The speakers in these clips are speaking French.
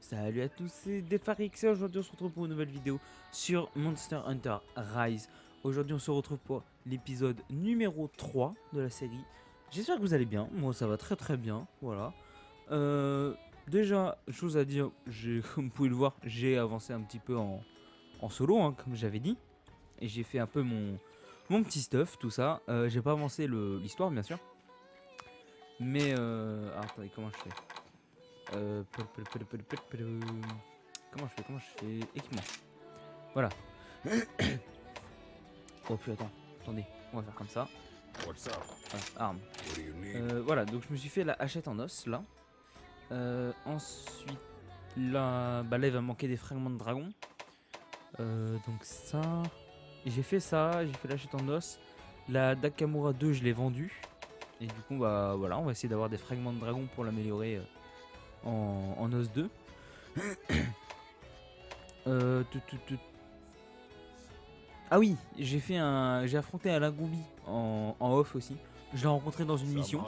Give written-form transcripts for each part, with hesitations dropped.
Salut à tous, c'est Defarix et aujourd'hui on se retrouve pour une nouvelle vidéo sur Monster Hunter Rise. Aujourd'hui on se retrouve pour l'épisode numéro 3 de la série. J'espère que vous allez bien, moi ça va très bien, voilà. Déjà, chose à dire, comme vous pouvez le voir, j'ai avancé un petit peu en solo, hein, comme j'avais dit. Et j'ai fait un peu mon petit stuff, tout ça. J'ai pas avancé l'histoire bien sûr. Mais attendez, comment je fais Comment je fais équipement. Voilà. Oh puis attendez, on va faire comme ça. Voilà, arme. Voilà, donc je me suis fait la hachette en os là. Ensuite, là, là il va me manquer des fragments de dragon. Donc ça, j'ai fait ça, j'ai fait la hachette en os. La Dakamura 2 je l'ai vendue. Et du coup bah voilà, on va essayer d'avoir des fragments de dragon pour l'améliorer en os 2. Ah oui, j'ai affronté un Lagombi en off aussi. Je l'ai rencontré dans une mission.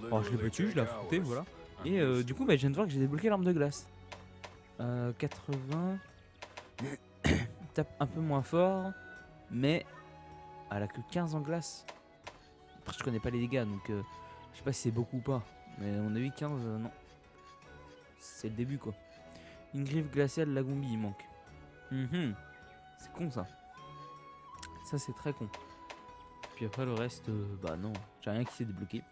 Alors je l'ai battu, je l'ai affronté, voilà. Et du coup, je viens de voir que j'ai débloqué l'arme de glace. 80. Tape un peu moins fort, mais elle a que 15 en glace. Après, je connais pas les dégâts, donc je sais pas si c'est beaucoup ou pas. Mais on a eu 15, non. C'est le début quoi. Une griffe glaciale Lagombi, il manque. C'est con ça. Ça c'est très con. Puis après le reste, bah non, j'ai rien qui s'est débloqué.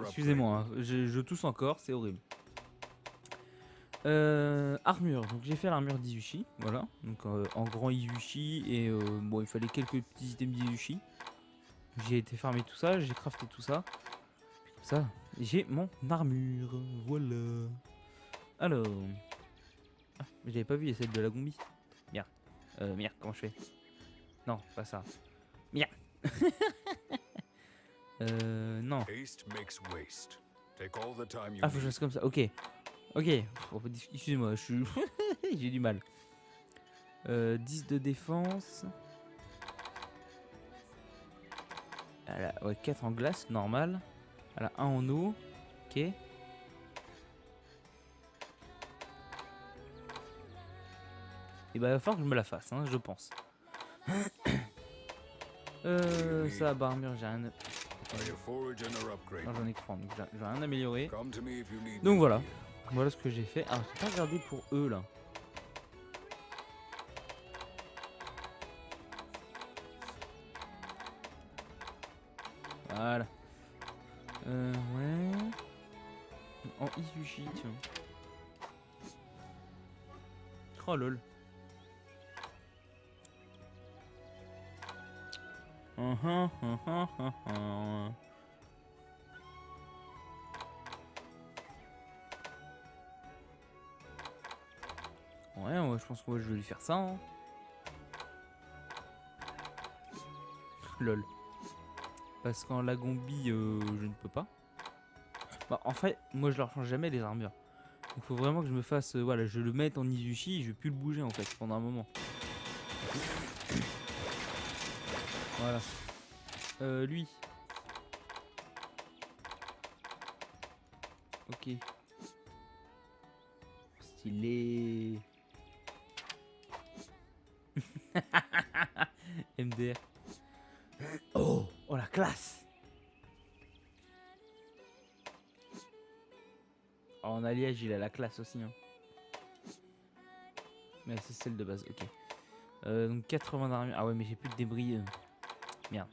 Excusez-moi, hein, je tousse encore, c'est horrible. Armure, donc j'ai fait l'armure d'Izuchi, voilà. Donc en grand Izuchi et bon il fallait quelques petits items d'Izuchi. J'ai été farmer tout ça, j'ai crafté tout ça. Puis comme ça, j'ai mon armure, voilà. Alors, ah, j'avais pas vu, il y a celle de la Gombi. Merde, merde, comment je fais? Non, pas ça. Merde. Non. Ah, faut que je fasse comme ça. Ok. Ok. Excusez-moi, je suis. J'ai du mal. 10 de défense. Elle a, ouais, 4 en glace, normal. Elle a 1 en eau. Ok. Et bah, il va falloir que je me la fasse, hein, je pense. Ça, barre armure, j'ai rien. Non, j'en ai que 3, donc j'ai rien amélioré. Donc voilà. Voilà ce que j'ai fait. Alors, j'ai pas regardé pour eux là. Voilà. Ouais. En Izuchi, tiens. Oh lol. Ouais, je pense que je vais lui faire ça. Hein. Lol. Parce qu'en Lagombi, je ne peux pas. Bah, en fait, moi je leur change jamais les armures. Il faut vraiment que je me fasse. Voilà, je le mette en Izuchi, je vais plus le bouger en fait pendant un moment. Voilà. Lui. Ok. Stylé. MDR. Oh, oh la classe. Oh, en alliage, il a la classe aussi. Hein. Mais c'est celle de base, ok. Donc 80 d'armure. Ah ouais, mais j'ai plus de débris. Merde.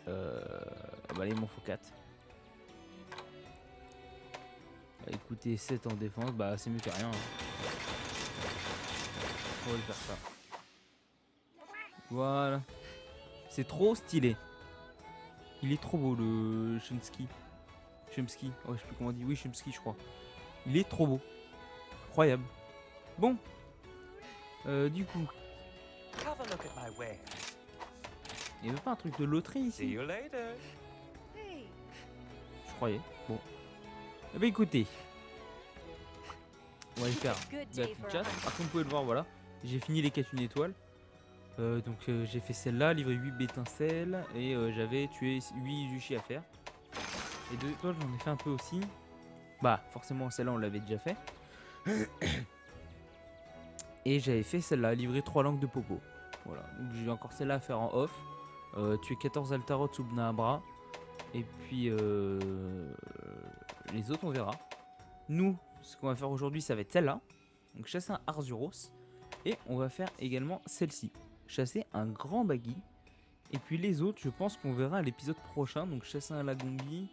Bah là, il m'en faut 4. Bah, écoutez, 7 en défense, bah c'est mieux que rien. Hein. On va le faire ça. Voilà. C'est trop stylé. Il est trop beau le Chomsky. Chomsky. Ouais, je sais plus comment on dit. Oui, Chomsky, je crois. Il est trop beau. Incroyable. Bon. Du coup. Il y avait pas un truc de loterie ici? Je croyais. Bon. Eh ben écoutez. On va y faire de la petite chasse. Par contre, vous pouvez le voir, voilà. J'ai fini les quêtes une étoile. Donc j'ai fait celle-là, livré 8 bétincelles. Et j'avais tué 8 Izuchi à faire. Et deux étoiles, j'en ai fait un peu aussi. Bah, forcément, celle-là, on l'avait déjà fait. Et j'avais fait celle-là, livrer 3 langues de Popo. Voilà, donc j'ai encore celle-là à faire en off. Tuer 14 Altarots sous Bnahabra. Et puis les autres, on verra. Nous, ce qu'on va faire aujourd'hui, ça va être celle-là. Donc chasser un Arzuros. Et on va faire également celle-ci. Chasser un grand Baggy. Et puis les autres, je pense qu'on verra à l'épisode prochain. Donc chasser un Lagombi.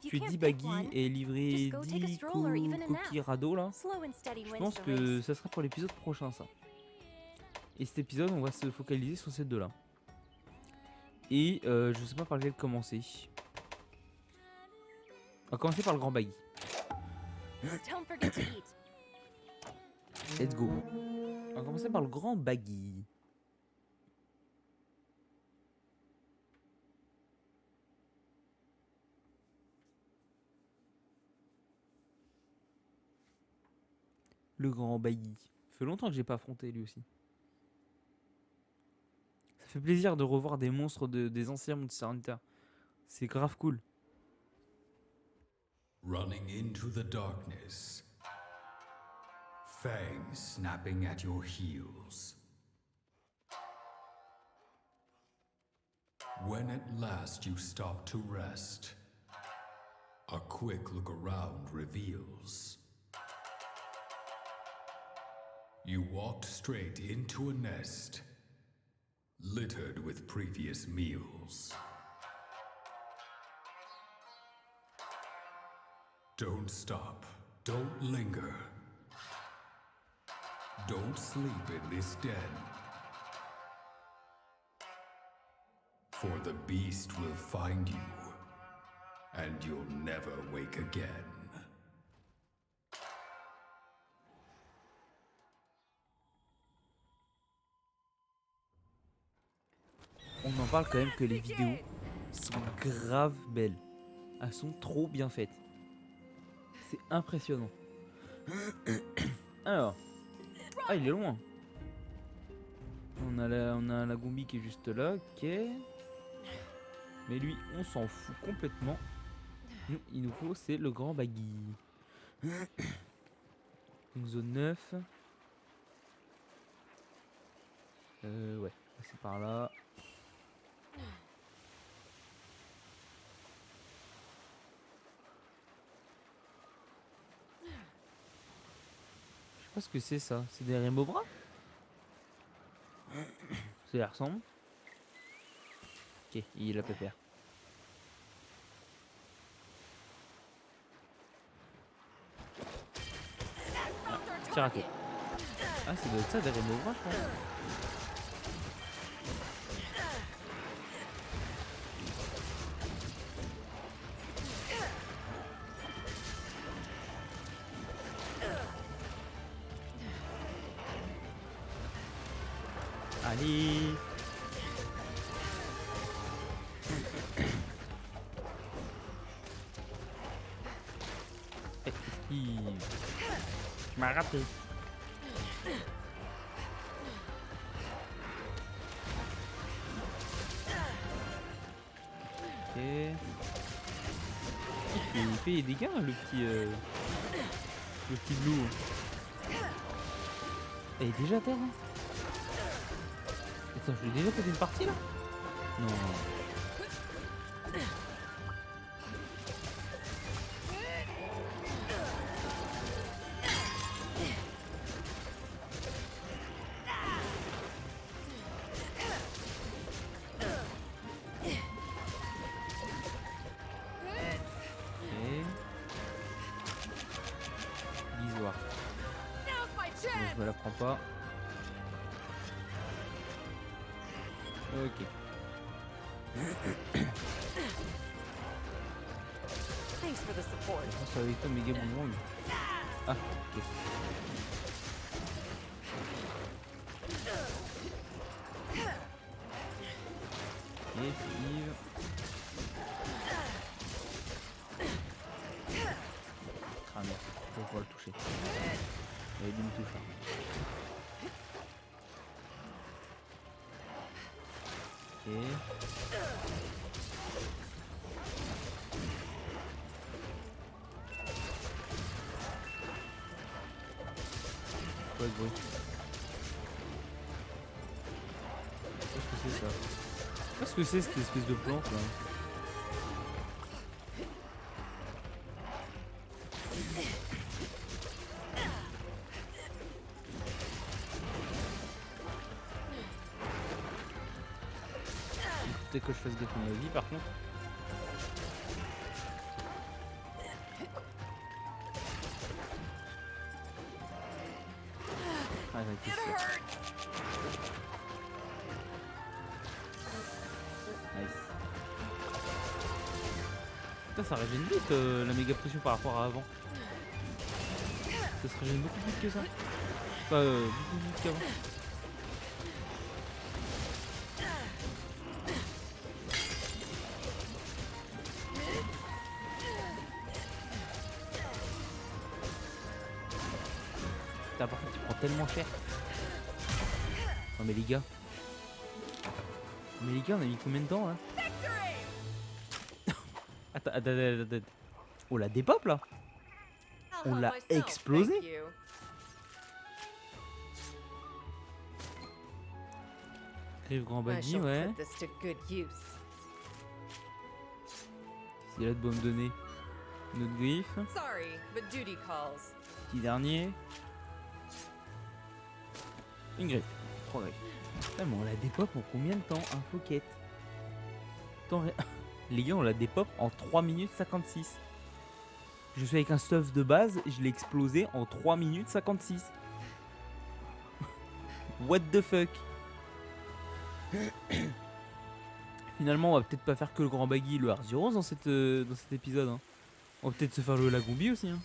Tuer 10 Baggy et livrer 10 coquilles radeaux là. Je pense que ça sera pour l'épisode prochain ça. Et cet épisode, on va se focaliser sur ces deux là. Et je sais pas par lequel commencer. On va commencer par le grand Baggy. Let's go. On va commencer par le grand Baggy. Le grand Baggy. Ça fait longtemps que j'ai pas affronté lui aussi. Ça fait plaisir de revoir des monstres des anciens Monster Hunter. C'est grave cool. Running into the darkness. Fangs snapping at your heels. When at last you stop to rest, a quick look around reveals you walked straight into a nest littered with previous meals. Don't stop. Don't linger. Don't sleep in this den. For the beast will find you, and you'll never wake again. On en parle quand même que les vidéos sont grave belles. Elles sont trop bien faites. C'est impressionnant. Alors. Ah, il est loin. On a un Lagombi qui est juste là. Ok. Mais lui, on s'en fout complètement. Nous, il nous faut, c'est le grand Baggy. Donc zone 9. Ouais. C'est par là. Je sais pas ce que c'est ça. C'est des Rémobras? Ça y ressemble. Ok, il a pépère. Ah, c'est raté. Ah, ça doit être ça des Rémobras, je pense. Allez. Esquive. Tu m'as raté. Ok. Il fait des dégâts le petit blue. Elle est déjà à terre hein. Attends, je l'ai déjà fait une partie là? Non. Lisoire. Non, je me la prends pas. Ok. Thanks for the support. Je pense avec toi méga boomerang. Ah, ok. Esquive. Ah merde, je vais pouvoir le toucher. Il me touche. Ok. quoi ce bruit? Qu'est-ce que c'est ça? Qu'est-ce que c'est cette espèce de plante là? Peut-être que je fasse gaffe à ma vie par contre. Ah, j'ai été sûr. Nice. Putain, ça régène vite la méga pression par rapport à avant. Ça se régène beaucoup plus vite que ça. Pas beaucoup plus vite qu'avant. Putain, par contre, tu prends tellement cher. Non, mais les gars. Mais les gars, on a mis combien de temps là? Attends. Oh, la dépop là? I'll On help l'a myself, explosé? thank you. Griffe grand I baggy, shall ouais. put this to good use. C'est là de me donner une autre griffe. Sorry, but duty calls. Petit dernier. Une griffe. 3 griffes. Ah, mais on la dépop en combien de temps? Un pocket. Les gars, on la dépop en 3 minutes 56. Je suis avec un stuff de base, je l'ai explosé en 3 minutes 56. What the fuck? Finalement, on va peut-être pas faire que le grand baggy et le Arzuros dans cet épisode. Hein. On va peut-être se faire le Lagombi aussi. Hein.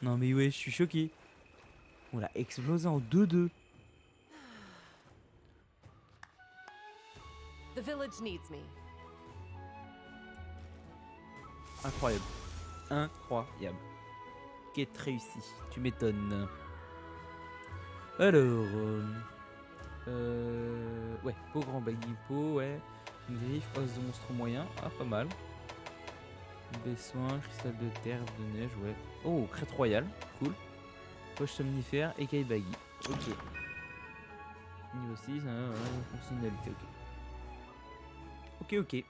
Non mais ouais, je suis choqué. On l'a explosé en 2-2. The village needs me. Incroyable. Incroyable. Quête réussie. Tu m'étonnes. Alors... ouais, peau grand baggy, peau, ouais. Une griffe, os de monstre moyen. Ah, pas mal. Bessoin, cristal de terre, de neige, ouais. Oh, crête royale. Cool. Poche somnifère, écaille baggy. Ok. Niveau 6, fonctionnalité, ok.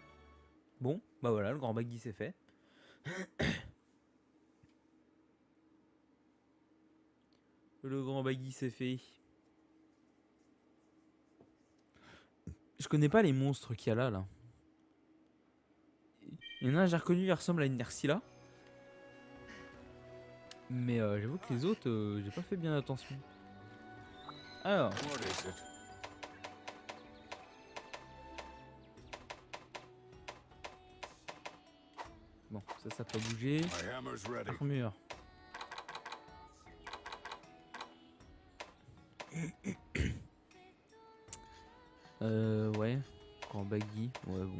Bon, bah voilà, le grand baggy c'est fait. Le grand baggy c'est fait. Je connais pas les monstres qu'il y a là. Il y en a un, j'ai reconnu, il ressemble à une Nerscylla. Mais j'avoue que les autres, j'ai pas fait bien attention. Alors. Bon, ça peut bouger. Armure. Ouais. Grand baggy, ouais bon.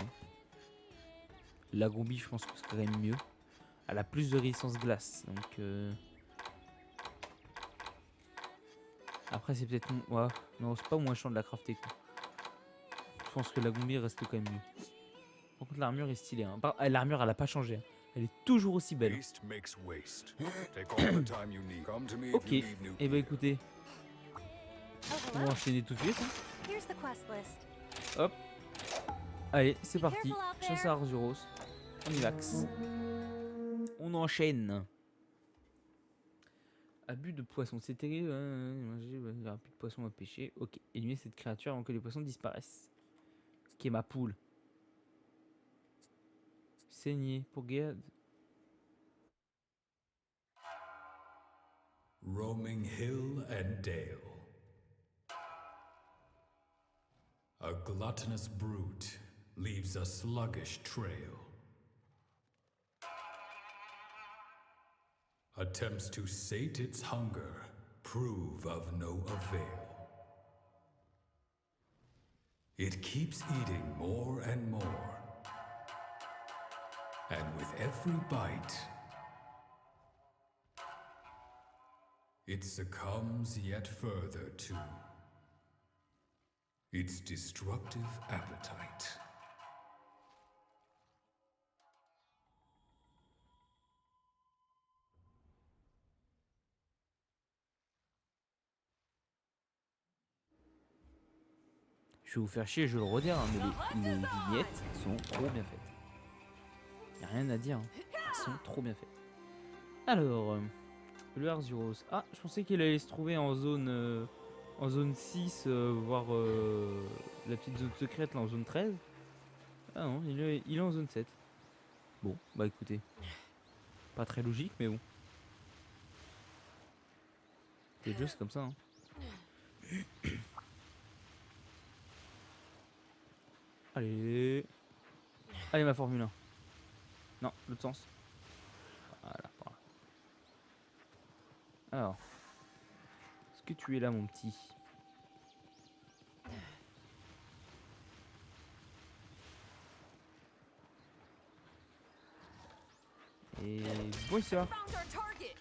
La Gombi, je pense que c'est quand même mieux. Elle a plus de résistance glace, donc après c'est peut-être... Ouais, non, c'est pas moins chiant de la crafter quoi. Je pense que la Gombi reste quand même mieux. Par contre l'armure est stylée, hein. L'armure elle a pas changé, hein. Elle est toujours aussi belle. Ok, et bah écoutez, on va enchaîner tout de suite. Hop. Allez, c'est parti. Chasse à Arzuros. On y vax. On enchaîne. Abus de poisson. C'est terrible. Il n'y aura plus de poissons à pêcher. Ok. Éliminer cette créature avant que les poissons disparaissent. Qui est ma poule. Saigner. Pour garde. Roaming hill and dale. A gluttonous brute leaves a sluggish trail. Attempts to sate its hunger prove of no avail. It keeps eating more and more. And with every bite, it succumbs yet further to its destructive appetite. Je vais vous faire chier, je vais le redire, hein, mais les vignettes sont trop bien faites. Y a rien à dire, hein. Elles sont trop bien faites. Alors, le Arzuros. Ah, je pensais qu'il allait se trouver en zone 6, voire la petite zone secrète là en zone 13. Ah non, il est en zone 7. Bon, bah écoutez. Pas très logique, mais bon. Les jeux, c'est comme ça. Hein. Allez. Allez, ma Formule 1. Non, l'autre sens. Voilà, par là. Alors. Est-ce que tu es là, mon petit? Et bon, ça. Found our target.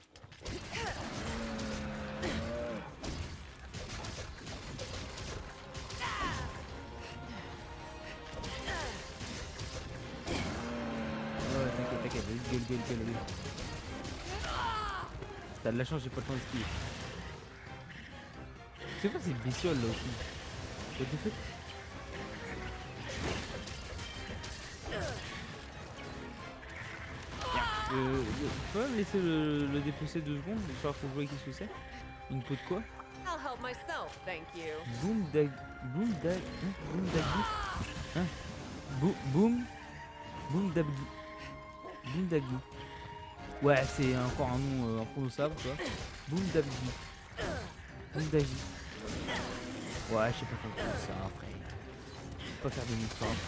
Ouais, t'inquiète, vas-y, gueule. T'as de la chance, j'ai pas le temps de skier. C'est quoi ces bestioles là aussi? What the fuck? Tu peux me laisser le dépecer 2 secondes, histoire pour jouer qu'est-ce que c'est? Une peau de quoi? I'll help myself, thank you. Boom hein? Boom Daggy. Ouais, c'est encore un nom imprononçable, quoi. Boom Daggy. Ouais, je sais pas comment ça, après. Je peux pas faire de mots simples.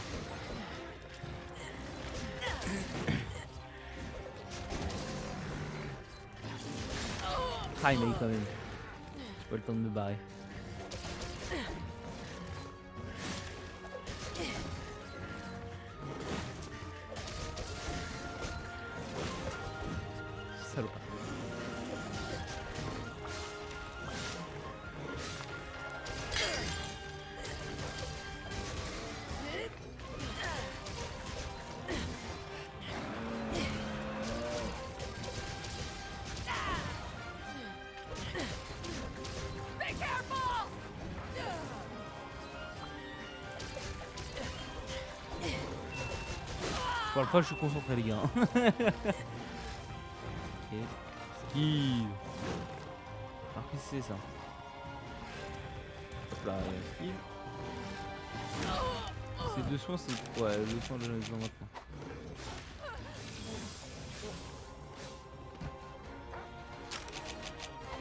Ah, il m'a eu quand même. J'ai pas le temps de me barrer. Salopard. Be careful! Je parle pas, je suis concentré, les gars. Ok. Skill. Alors, qu'est-ce que c'est ça? Hop là, skill. C'est 2 soins, c'est. Ouais, 2 soins, j'en ai besoin maintenant.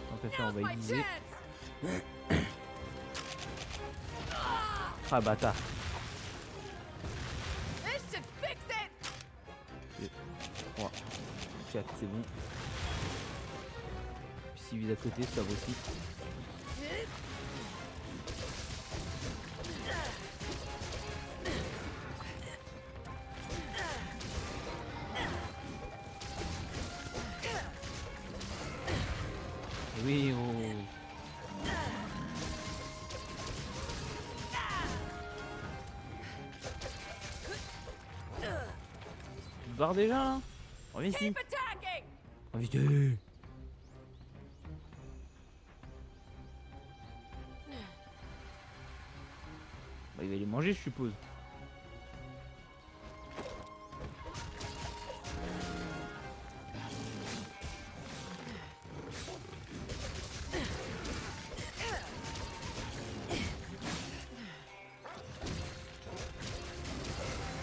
Tant qu'à faire, on Now's va my aiguiser. chance! Ah, bâtard. This should fix it! 3, 4, c'est bon. Puis s'il vise à côté, c'est pas possible. Oui, oh. Tu te barres déjà là? Reviens ici. Keep attacking! Oh, vite. Bah, il va les manger, je suppose.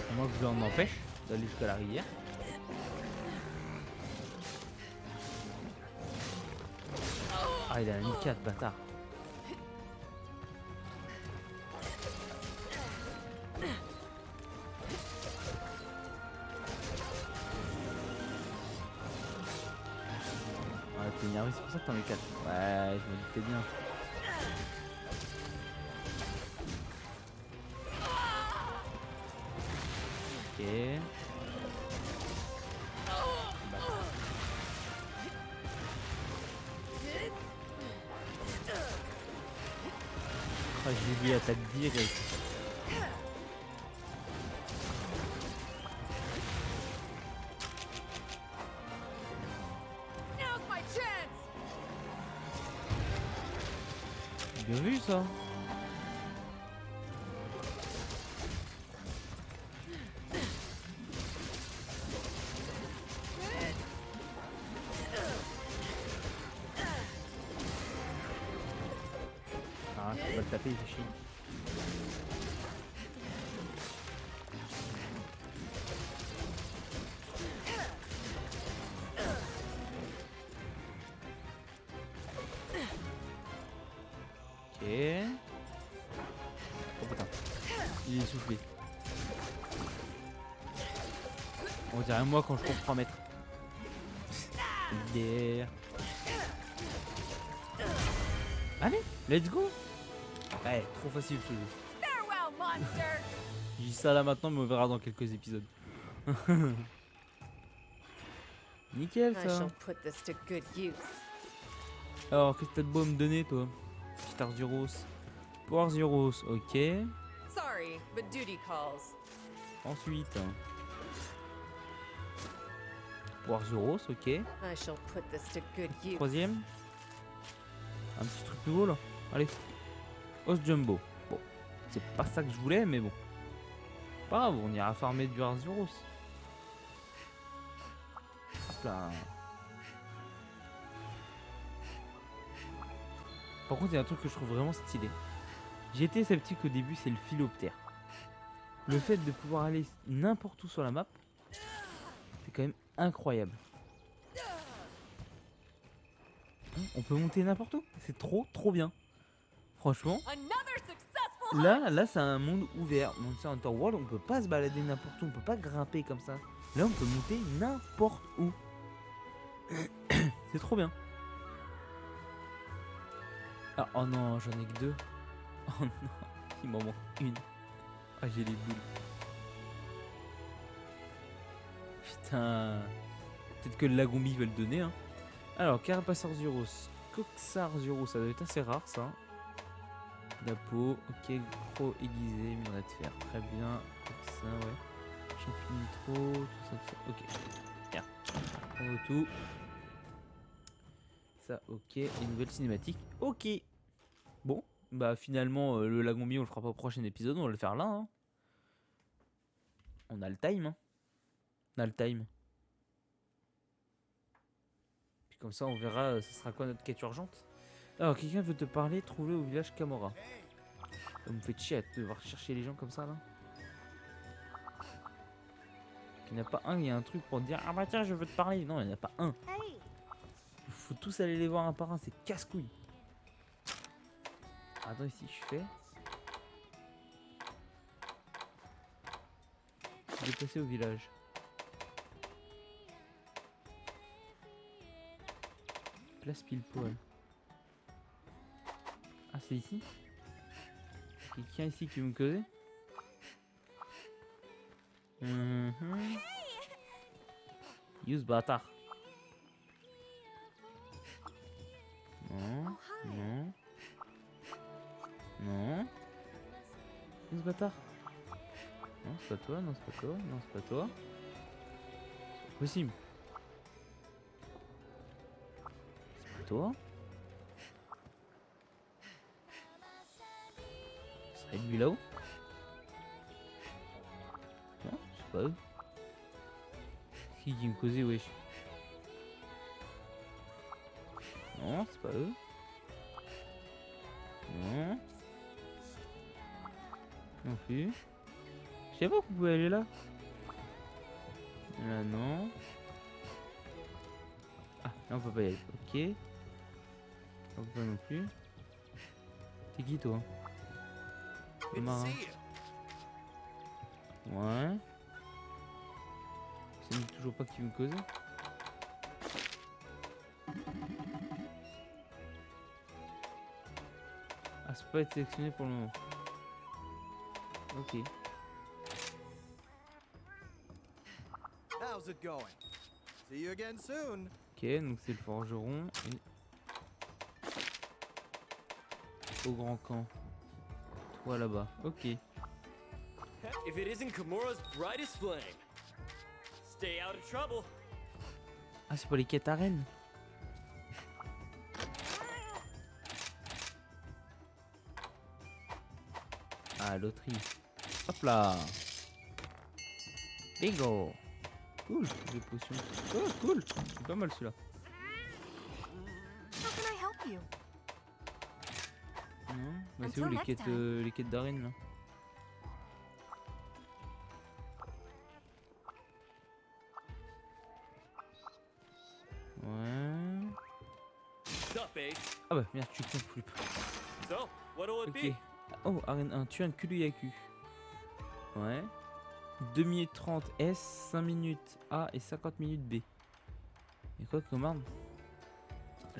À moins que je l'en empêche d'aller jusqu'à la rivière. Ah, il a mis 4, bâtard. Ouais, t'es énervé, c'est pour ça que t'en mets 4. Ouais, je me doutais bien. Ok. Ah, j'ai vu attaque direct. Now's my chance! Bien vu ça. On va le taper, il fait chier. Ok. Oh putain. Il est essoufflé. On dirait moi quand je compte 3 mètres. Yeah. Allez, let's go. Ouais, trop facile ce jeu. Farewell, monster! Je dis ça là maintenant, mais on verra dans quelques épisodes. Nickel I ça. shall put this to good use. Alors, qu'est-ce que t'as de beau à me donner toi? Petit Arzuros. Pour Arzuros, ok. Sorry, but duty calls. Ensuite. Pour Arzuros, ok. I shall put this to good use. Troisième. Un petit truc nouveau là. Allez. Os Jumbo. Bon, c'est pas ça que je voulais, mais bon. Pas grave, on ira farmer du Arzuros. Hop là. Par contre, il y a un truc que je trouve vraiment stylé. J'ai été sceptique au début, c'est le philoptère. Le fait de pouvoir aller n'importe où sur la map, c'est quand même incroyable. On peut monter n'importe où, c'est trop bien. Franchement, Another successful hunt! là c'est un monde ouvert. Monster Hunter World, on peut pas se balader n'importe où, on peut pas grimper comme ça. Là, on peut monter n'importe où. C'est trop bien. Ah, oh non, j'en ai que 2. Oh non, il m'en manque une. Ah, j'ai les boules. Putain. Peut-être que le Lagombi va le donner, hein. Alors, Carapace Arzuros. Coxarzuros, ça doit être assez rare, ça. La peau, ok. Gros aiguisé, minerai de fer. Très bien. Ça, ouais. Champignon nitro, tout ça, tout ça. Ok. Bien. On veut tout. Ça, ok. Et nouvelle cinématique. Ok. Bon. Bah, finalement, le Lagombi, on le fera pas au prochain épisode. On va le faire là, hein. On a le time, hein. On a le time. Puis comme ça, on verra, ce sera quoi notre quête urgente. Alors, quelqu'un veut te parler, trouve-le au village Kamora. Ça me fait chier à devoir chercher les gens comme ça, là. Il n'y en a pas un, il y a un truc pour te dire ah bah tiens, je veux te parler. Non, il n'y en a pas un. Il faut tous aller les voir un par un, c'est casse-couille. Attends, ici, je fais. Déplacer au village. Place pile poil. Ah, c'est ici? Quelqu'un ici qui veut me causer? Use bâtard. Non, non. Non. Use bâtard. Non, c'est pas toi, non, c'est pas toi, non, c'est pas toi. C'est pas possible. C'est pas toi. Ce serait lui là-haut. Non, c'est pas eux. Qui me causait, wesh. Non, c'est pas eux. Non. Non plus. Je sais pas que vous pouvez aller là. Là, non. Ah, là on peut pas y aller. Ok. On peut pas non plus. T'es qui toi? Le marin. Ouais. Ça me dit toujours pas qui me cause. Ah, ça peut pas être sélectionné pour le moment. Ok. How's it going? See you again soon. Ok, donc c'est le forgeron et... Au grand camp. Toi là-bas. Ok. If it isn't Kimura's brightest flame, stay out of trouble. Ah, c'est pas les quêtes arènes. Ah, loterie. Hop là. Bingo. Cool, des potions. Oh, cool. C'est pas mal celui-là. How can I help you? Non. Bah, c'est où Until next time. les quêtes d'arène là? Ouais. Sup, Ace? Ah bah merde, tu confonds pas. So, what'll it Ok. be? Oh, arène 1, tue un Kuluyaku. Ouais. 2 minutes 30 S, 5 minutes A et 50 minutes B. Et quoi comme arme?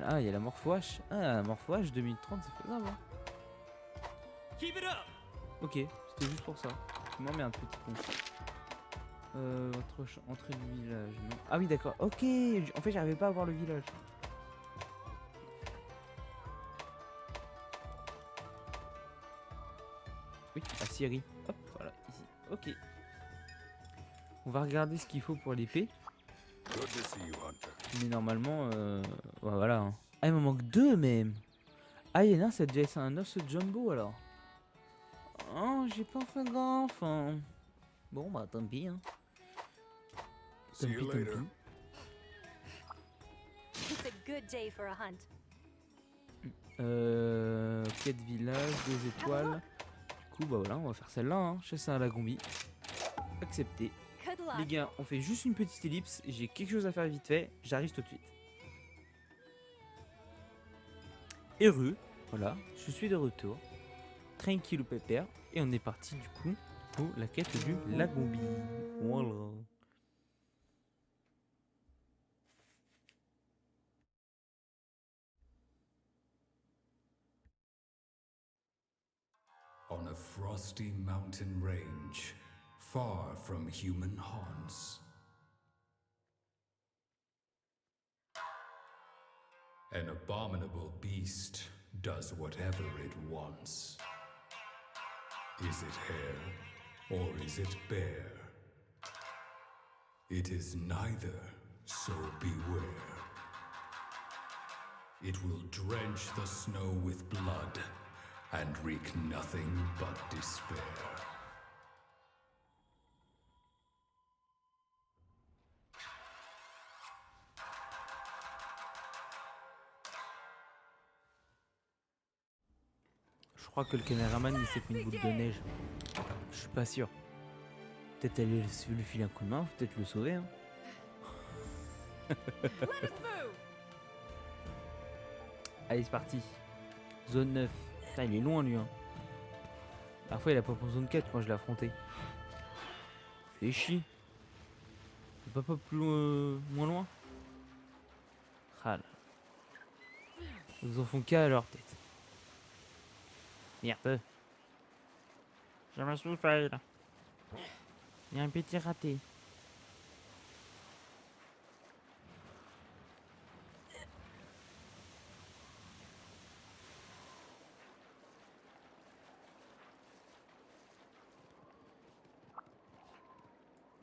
Ah, il y a la Morpho-H. Ah, la Morpho-H, 2 minutes 30, c'est faisable. Hein. Keep it up! Ok, c'était juste pour ça. Tu m'emmerdes, petit con. Entrée du village, non. Ah oui, d'accord. Ok, en fait, j'arrivais pas à voir le village. Oui, à Syrie. Hop, voilà, ici. Ok. On va regarder ce qu'il faut pour l'épée. Good to see you, Hunter. Mais normalement, ouais, voilà. Hein. Ah, il m'en manque 2 même. Ah, il y en a un, ça devait être un os jumbo alors. Oh, j'ai pas fait gaffe. Hein. Bon, bah tant pis. Hein. See you later. It's a good day for a hunt. Quête village, 2 étoiles. Du coup, bah voilà, on va faire celle-là. Hein. Chasser à la gombi. Accepté. Good luck. Les gars, on fait juste une petite ellipse. J'ai quelque chose à faire vite fait. J'arrive tout de suite. Heureux. Voilà, je suis de retour. Tranquille ou pépère. Et on est parti du coup pour la quête du Lagombi. Voilà. On a frosty mountain range, far from human haunts. An abominable beast does whatever it wants. Is it hare or is it bear? It is neither, so beware. It will drench the snow with blood and wreak nothing but despair. Je crois que le caméraman il s'est fait une boule de neige. Je suis pas sûr. Peut-être aller lui filer un coup de main, peut-être le sauver. Hein. Let us move! Allez, c'est parti. Zone 9. Putain, il est loin lui. Hein. La dernière fois, il a pas pour zone 4 quand je l'ai affronté. Fait chier. C'est pas plus moins loin. Ah là. Ils en font qu'à leur tête. Merde. Je me suis fait là. Il y a un petit raté.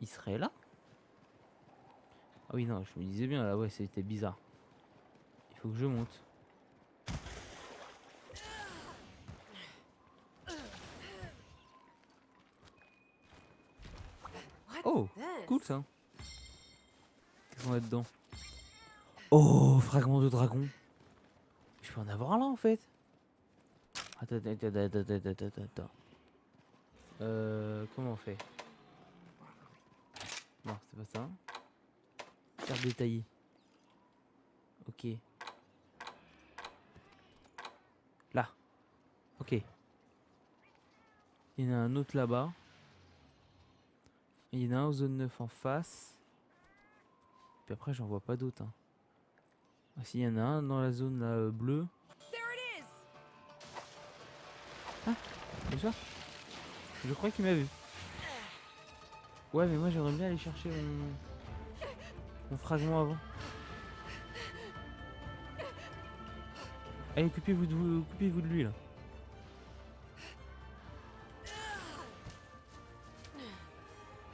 Il serait là? Ah oui, non, je me disais bien là, ouais, c'était bizarre. Il faut que je monte. Oh, cool ça. Qu'est-ce qu'on a dedans? Oh, fragment de dragon. Je peux en avoir là en fait. Attends. Comment on fait? Non, c'est pas ça. Carte détaillée. Ok. Là. Ok. Il y en a un autre là-bas. Il y en a un aux zone 9 en face. Puis après, j'en vois pas d'autres. Hein. Ah, si, il y en a un dans la zone là, bleue. There it is! Comme ça? Je crois qu'il m'a vu. Ouais, mais moi j'aimerais bien aller chercher mon fragment avant. Allez, occupez-vous de lui là.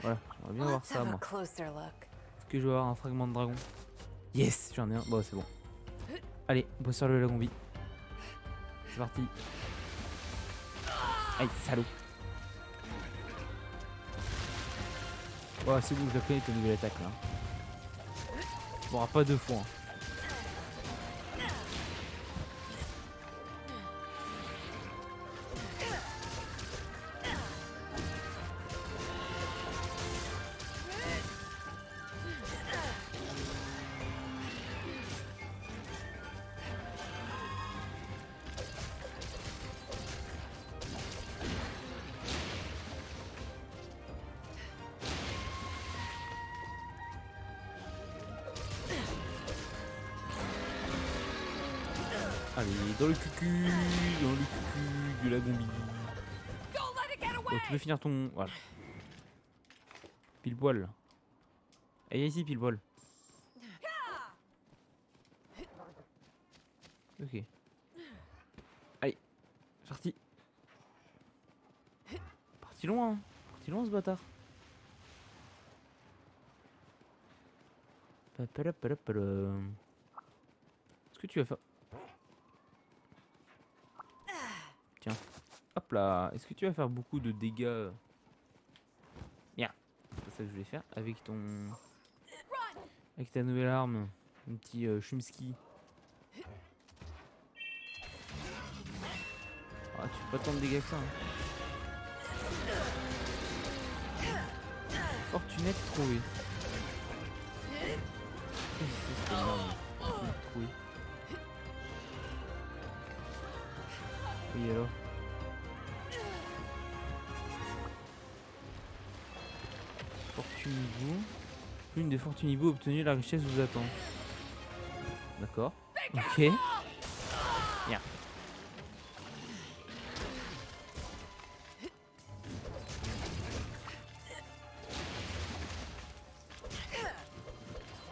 Voilà, j'aimerais bien voir Let's ça have a moi. closer look. Est-ce que je vais avoir un fragment de dragon? Yes, j'en ai un. Bon, c'est bon. Allez, on peut se faire le lagombi. C'est parti. Aïe, salaud. Ouais, c'est bon, je la connais ta nouvelle attaque là. On aura pas 2 fois. Hein. Allez, dans le cucu de la gombi. Don't let it get Donc away! tu peux finir ton... Voilà. Pile poil. Là. Allez ici, pile poil. Ok. Allez, parti. Parti loin, hein. Parti loin ce bâtard. Papalapalapala. Est-ce que tu vas faire... Tiens. Hop là. Est-ce que tu vas faire beaucoup de dégâts? Bien. C'est ça que je voulais faire avec ton... Avec ta nouvelle arme. Un petit Chumsky. Ah, tu fais pas tant de dégâts que ça. Hein. Fortunette trouvée. Qu'est-ce que c'est énorme. Fortunette trouvée. Oui alors. Fortunibou. L'une des Fortunibou obtenues, la richesse vous attend. D'accord. Ok. Bien.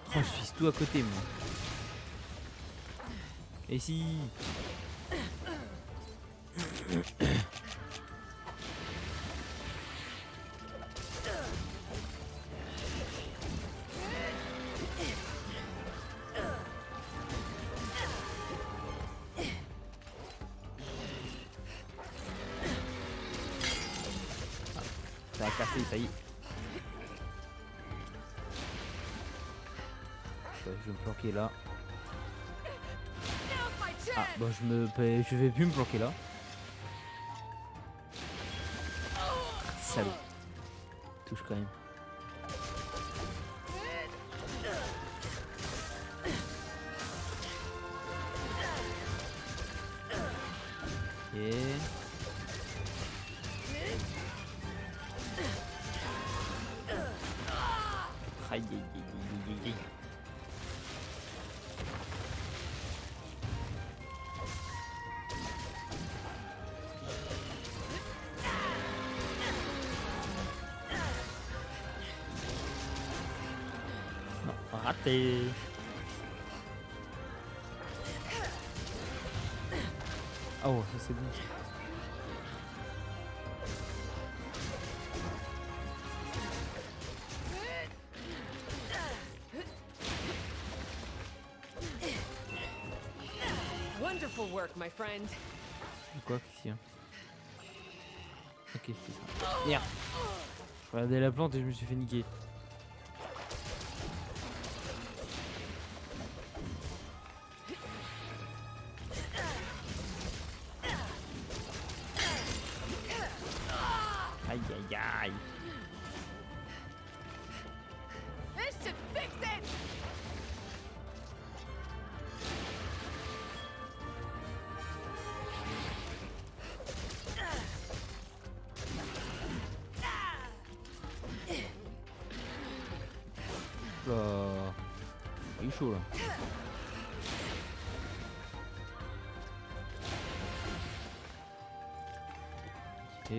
Oh, je suis tout à côté, moi. Et si... Ça a cassé, ça y est. Je vais me planquer là. Now's my Ah, chance! bah je vais plus me planquer là. Salaud. Touche quand même. Ok. Aïe aïe aïe aïe aïe aïe. Non, raté. Oh, ça c'est bon. Wonderful work, my friend. Quoi, qu'est-ce qu'il y a? Ok, c'est ça. Merde. Je regardais la plante et je me suis fait niquer. Aïe aïe aïe. This should fix it! Là. Il est chaud là. Ok.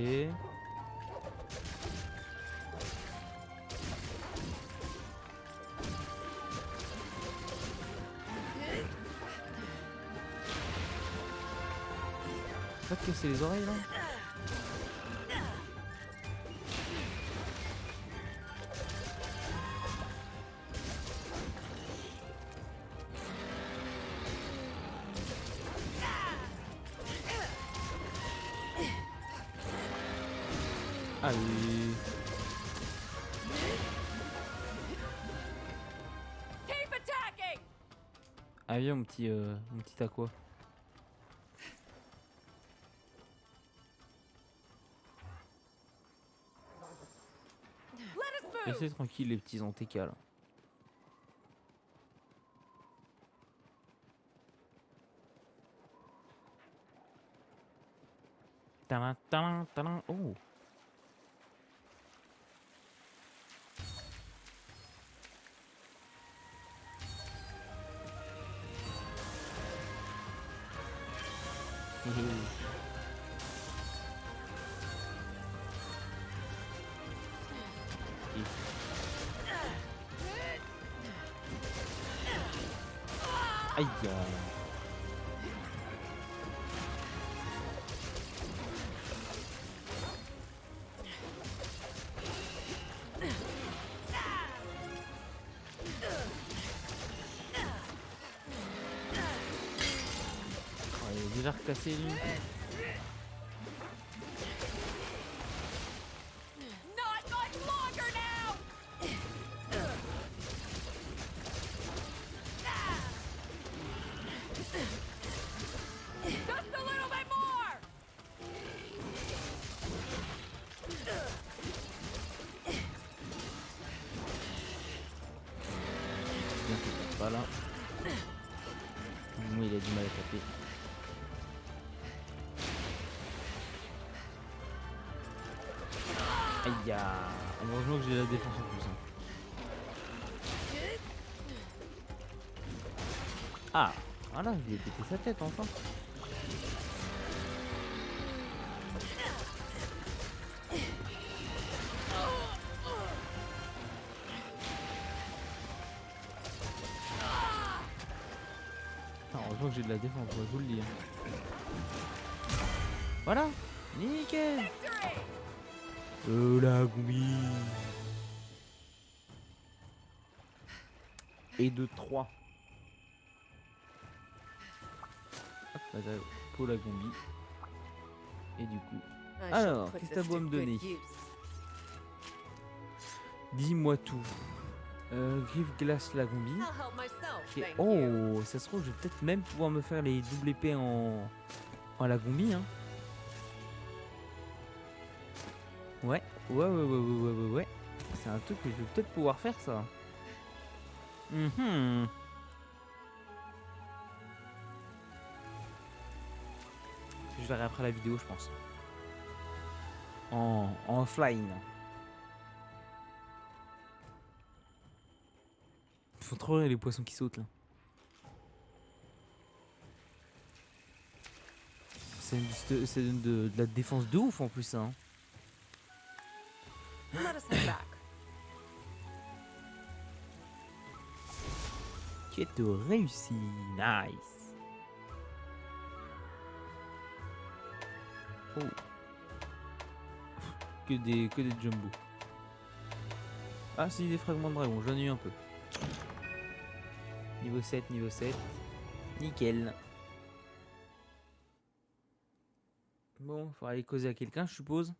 Pas te casser les oreilles là. Allez. Keep attacking! Ah viens mon petit aqua. Let us move! Laissez tranquille les petits NTK là. Tadam, tadam, tadam. Oh. Aïe. Oh, il est déjà recassé lui. Not much longer now! Just a little bit more! Bien qu'il tape pas là. Moi il a du mal à taper. Aïe ya. Heureusement que j'ai la défense en plus. Hein. Ah, voilà, je lui ai pété sa tête enfin. Putain, heureusement que j'ai de la défense, moi, je vous le dis. Hein. Voilà, nickel. La Goumi. Et de 3. Hop, voilà, pour la Gombi. Et du coup, I alors, shall put qu'est-ce que t'as this beau to me good donner? use. Dis-moi tout. Griffe glace la Gombi. I'll help myself, Et thank you. oh, ça se trouve, je vais peut-être même pouvoir me faire les double épées en la Gombi. Hein. Ouais. C'est un truc que je vais peut-être pouvoir faire ça. Mhm. Je verrai après la vidéo, je pense. En offline. Faut trop rire les poissons qui sautent là. C'est de la défense de ouf en plus ça. Hein. Let us head back. Quête réussie. Nice. Oh. Que des jumbo. Ah si, des fragments de dragon, j'en ai eu un peu. Niveau 7, niveau 7. Nickel. Bon, faudra aller causer à quelqu'un, je suppose.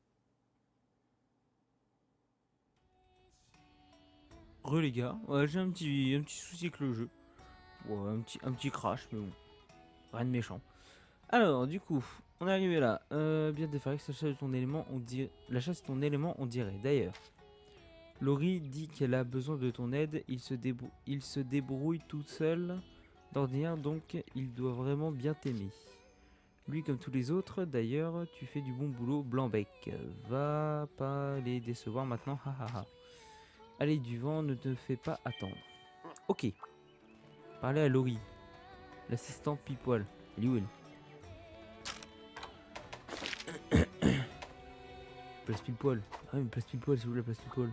Les gars, ouais, j'ai un petit souci avec le jeu. Ouais, un petit crash, mais bon. Rien de méchant. Alors, du coup, on est arrivé là. Bien défarix, l'achat de ton élément, on dirait. L'achat de ton élément, on dirait. D'ailleurs, Laurie dit qu'elle a besoin de ton aide. Il se débrouille tout seul d'ordinaire, donc il doit vraiment bien t'aimer. Lui comme tous les autres, d'ailleurs, tu fais du bon boulot, Blanc-bec. Va pas les décevoir maintenant, hahaha. Allez, du vent, ne te fais pas attendre. Ok. Parlez à Laurie, l'assistant pile-poil. Elle est où elle? Place pile-poil. Ah oui, mais place pile-poil, c'est où la place pile-poil?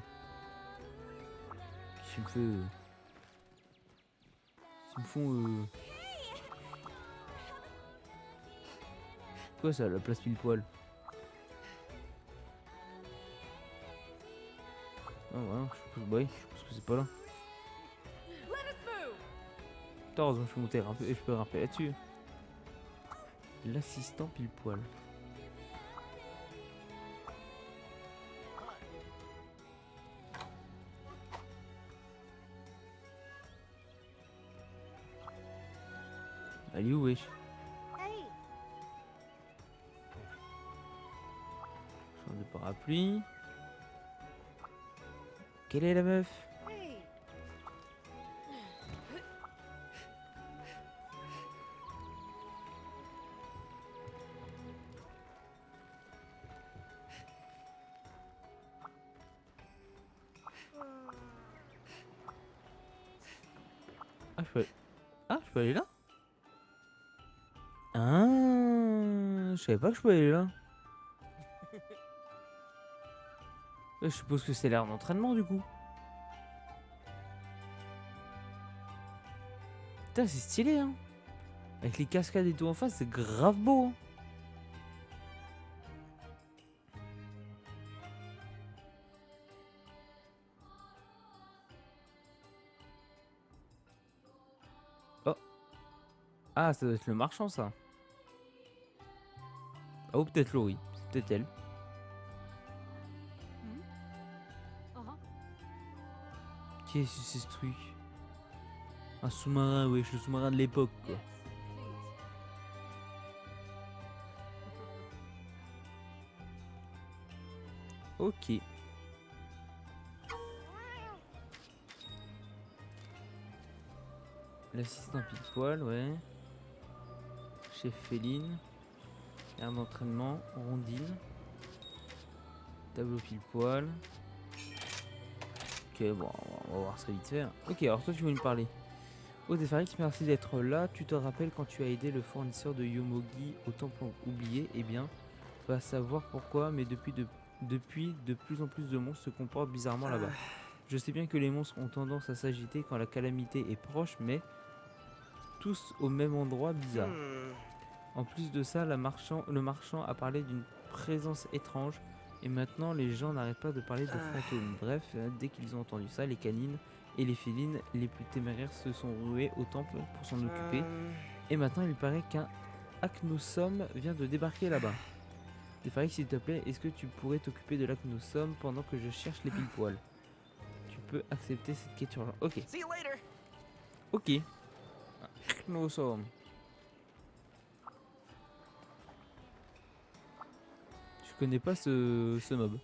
Qu'est-ce qu'il me fait Ils me font quoi ça, la place pile-poil? Ah ouais, je pense que c'est pas là. Let us move. Heureusement, je peux monter et je peux grimper là-dessus. L'assistant pile-poil. Elle est où, wesh? Hey, Champ de parapluie. Quelle est la meuf? hey. Ah, je peux aller là? Ah. Je savais pas que je pouvais aller là. Je suppose que c'est l'air d'entraînement du coup. Putain, c'est stylé, hein. Avec les cascades et tout en face, c'est grave beau. Hein. Oh. Ah, ça doit être le marchand, ça. Ah, ou peut-être Laurie. C'est peut-être elle. Uh-huh. Qu'est-ce que c'est ce truc? Un sous-marin, wesh, le sous-marin de l'époque, quoi. Ok. L'assistant pile-poil, ouais. Chef Féline. Aire d'entraînement, rondine. Tableau pile-poil. Ok, bon, on va voir ça vite fait. Hein. Ok, alors toi, tu veux me parler. Oh, Defarix, merci d'être là. Tu te rappelles quand tu as aidé le fournisseur de Yomogi au temple oublié? Eh bien, va savoir pourquoi, mais depuis de plus en plus de monstres se comportent bizarrement là-bas. Je sais bien que les monstres ont tendance à s'agiter quand la calamité est proche, mais tous au même endroit bizarre. En plus de ça, le marchand a parlé d'une présence étrange, et maintenant les gens n'arrêtent pas de parler de fantômes. Bref, dès qu'ils ont entendu ça, les canines et les félines les plus téméraires se sont rués au temple pour s'en occuper. Et maintenant, il paraît qu'un Acnosome vient de débarquer là-bas. Defarix, s'il te plaît, est-ce que tu pourrais t'occuper de l'Acnosome pendant que je cherche les pile-poils? Tu peux accepter cette quête urgente. Ok. See you later. Ok. Acnosome. Je connais pas ce mob.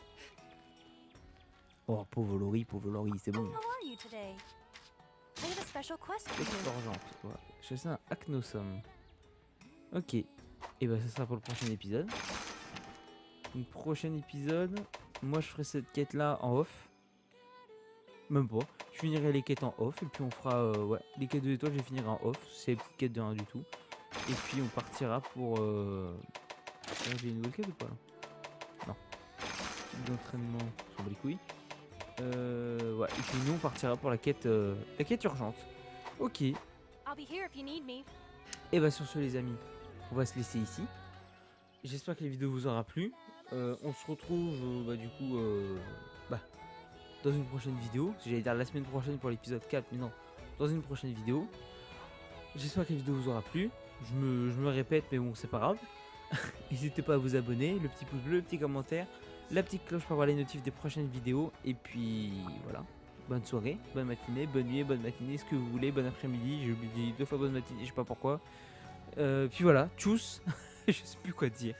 Oh, pauvre Laurie, c'est bon. How are you today? I have a special quest for Quête you. urgente. Ouais. Chasser un Acnosome. Ok. Et bah, ça sera pour le prochain épisode. Donc, prochain épisode, moi je ferai cette quête là en off. Même pas. Je finirai les quêtes en off et puis on fera ouais, les quêtes de l'étoile, je les finirai en off. C'est les petites quêtes de rien du tout. Et puis on partira pour. Ah, j'ai une nouvelle quête ou pas là? Non. D'entraînement sur les couilles. Ouais. Et puis nous on partira pour la quête urgente. Ok. Et I'll be here if you need me. bah sur ce les amis, on va se laisser ici. J'espère que la vidéo vous aura plu. On se retrouve bah, du coup dans une prochaine vidéo. J'allais dire la semaine prochaine pour l'épisode 4, mais non, dans une prochaine vidéo. J'espère que la vidéo vous aura plu. Je me répète, mais bon, c'est pas grave. N'hésitez pas à vous abonner, le petit pouce bleu, le petit commentaire, la petite cloche pour avoir les notifs des prochaines vidéos. Et puis voilà. Bonne soirée, bonne matinée, bonne nuit, bonne matinée, ce que vous voulez, bon après-midi. J'ai oublié 2 fois bonne matinée, je sais pas pourquoi. Puis voilà, tchuss. Je sais plus quoi dire.